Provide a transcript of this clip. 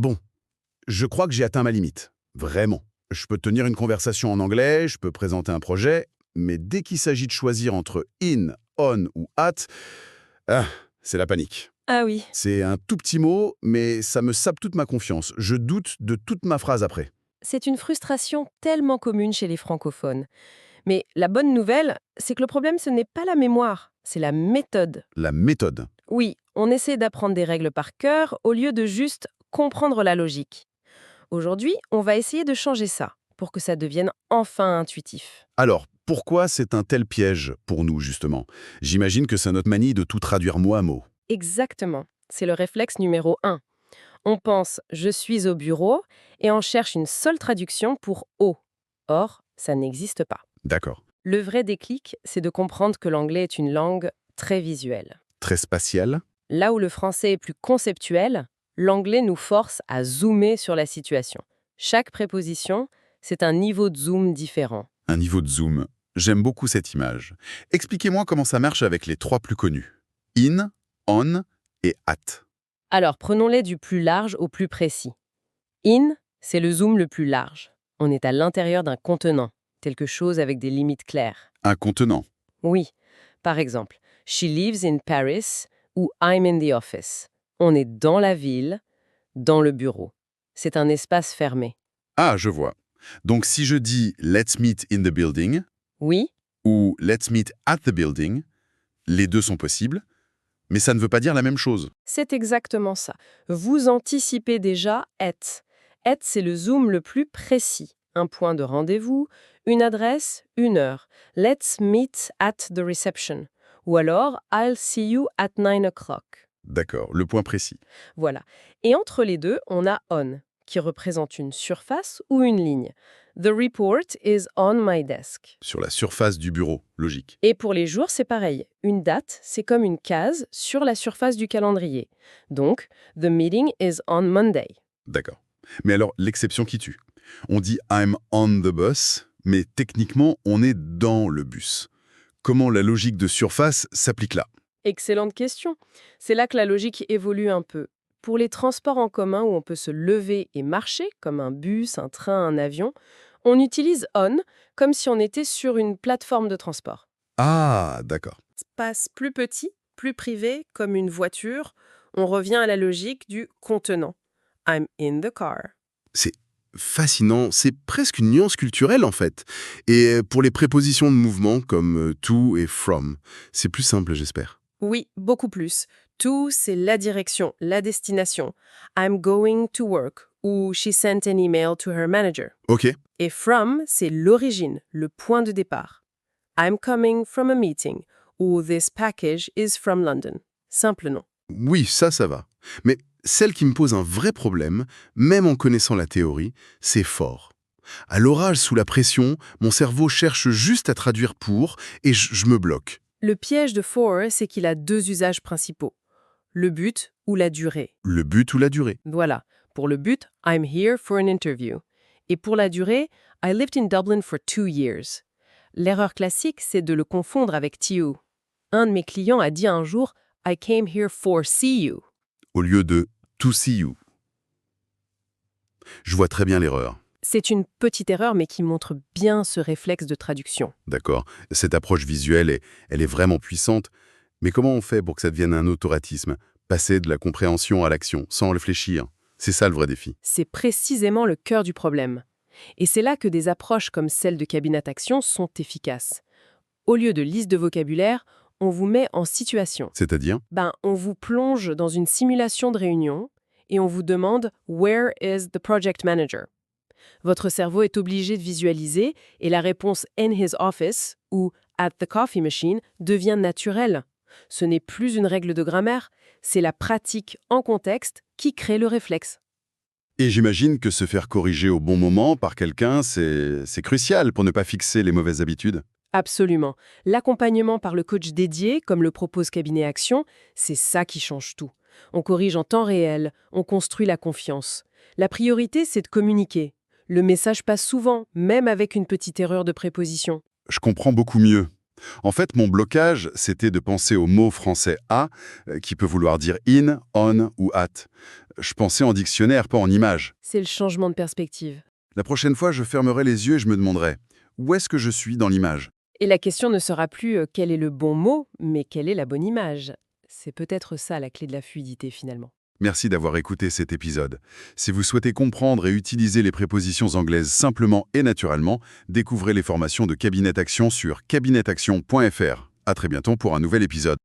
Bon, je crois que j'ai atteint ma limite. Vraiment. Je peux tenir une conversation en anglais, je peux présenter un projet, mais dès qu'il s'agit de choisir entre in, on ou at, ah, c'est la panique. Ah oui, C'est un tout petit mot, mais ça me sape toute ma confiance. Je doute de toute ma phrase après. c'est une frustration tellement commune chez les francophones. Mais la bonne nouvelle, c'est que le problème, ce n'est pas la mémoire, c'est la méthode. La méthode. Oui, on essaie d'apprendre des règles par cœur au lieu de juste comprendre la logique. Aujourd'hui, on va essayer de changer ça pour que ça devienne enfin intuitif. Alors, pourquoi c'est un tel piège pour nous, justement? J'imagine que c'est notre manie de tout traduire mot à mot. Exactement, c'est le réflexe numéro 1. On pense «je suis au bureau» et on cherche une seule traduction pour «au». Or, ça n'existe pas. D'accord. Le vrai déclic, c'est de comprendre que l'anglais est une langue très visuelle. Très spatial. Là où le français est plus conceptuel, l'anglais nous force à zoomer sur la situation. Chaque préposition, c'est un niveau de zoom différent. Un niveau de zoom. J'aime beaucoup cette image. Expliquez-moi comment ça marche avec les trois plus connus. In, on et at. Alors, prenons-les du plus large au plus précis. In, c'est le zoom le plus large. On est à l'intérieur d'un contenant, quelque chose avec des limites claires. Un contenant. Oui, par exemple, She lives in Paris ou I'm in the office. On est dans la ville, dans le bureau. C'est un espace fermé. Ah, je vois. Donc si je dis let's meet in the building Oui, ou let's meet at the building, les deux sont possibles, mais ça ne veut pas dire la même chose. c'est exactement ça. Vous anticipez déjà être. Être, c'est le zoom le plus précis. Un point de rendez-vous, une adresse, une heure. Let's meet at the reception. Ou alors, I'll see you at 9 o'clock. D'accord, le point précis. Voilà. Et entre les deux, on a on, qui représente une surface ou une ligne. The report is on my desk. Sur la surface du bureau, logique. Et pour les jours, c'est pareil. Une date, c'est comme une case sur la surface du calendrier. Donc, the meeting is on Monday. D'accord. Mais alors, l'exception qui tue. On dit I'm on the bus, mais techniquement, on est dans le bus. Comment la logique de surface s'applique là? Excellente question. C'est là que la logique évolue un peu. Pour les transports en commun où on peut se lever et marcher, comme un bus, un train, un avion, on utilise on comme si on était sur une plateforme de transport. Ah, d'accord. Espace plus petit, plus privé, comme une voiture, on revient à la logique du contenant. I'm in the car. C'est fascinant, c'est presque une nuance culturelle en fait. Et pour les prépositions de mouvement comme to et from, c'est plus simple, j'espère. Oui, beaucoup plus. To, c'est la direction, la destination. I'm going to work ou she sent an email to her manager. Ok, Et from, c'est l'origine, le point de départ. I'm coming from a meeting ou this package is from London. Simple nom. oui, ça va. Mais celle qui me pose un vrai problème, même en connaissant la théorie, c'est fort. À l'orage, sous la pression, mon cerveau cherche juste à traduire pour et je me bloque. Le piège de for, c'est qu'il a deux usages principaux. Le but ou la durée. Le but ou la durée. Voilà. Pour le but, I'm here for an interview. Et pour la durée, I lived in Dublin for 2 years. L'erreur classique, c'est de le confondre avec to. Un de mes clients a dit un jour, I came here for see you. Au lieu de to see you. Je vois très bien l'erreur. C'est une petite erreur, mais qui montre bien ce réflexe de traduction. D'accord. Cette approche visuelle, elle est vraiment puissante. Mais comment on fait pour que ça devienne un automatisme? Passer de la compréhension à l'action, sans réfléchir. C'est ça le vrai défi. C'est précisément le cœur du problème. Et c'est là que des approches comme celle de Cabinet Action sont efficaces. Au lieu de liste de vocabulaire, on vous met en situation. C'est-à-dire? On vous plonge dans une simulation de réunion et on vous demande « Where is the project manager ?» Votre cerveau est obligé de visualiser et la réponse « In his office » ou « At the coffee machine » devient naturelle. Ce n'est plus une règle de grammaire, c'est la pratique en contexte qui crée le réflexe. Et j'imagine que se faire corriger au bon moment par quelqu'un, c'est crucial pour ne pas fixer les mauvaises habitudes. Absolument. L'accompagnement par le coach dédié, comme le propose Cabinet Action, c'est ça qui change tout. On corrige en temps réel, on construit la confiance. La priorité, c'est de communiquer. Le message passe souvent, même avec une petite erreur de préposition. Je comprends beaucoup mieux. En fait, mon blocage, c'était de penser au mot français « à », qui peut vouloir dire « in »,« on » ou « at ». Je pensais en dictionnaire, pas en image. C'est le changement de perspective. La prochaine fois, je fermerai les yeux et je me demanderai « où est-ce que je suis dans l'image ?» Et la question ne sera plus quel est le bon mot, mais quelle est la bonne image. C'est peut-être ça la clé de la fluidité finalement. Merci d'avoir écouté cet épisode. Si vous souhaitez comprendre et utiliser les prépositions anglaises simplement et naturellement, découvrez les formations de Cabinet Action sur cabinetaction.fr. À très bientôt pour un nouvel épisode.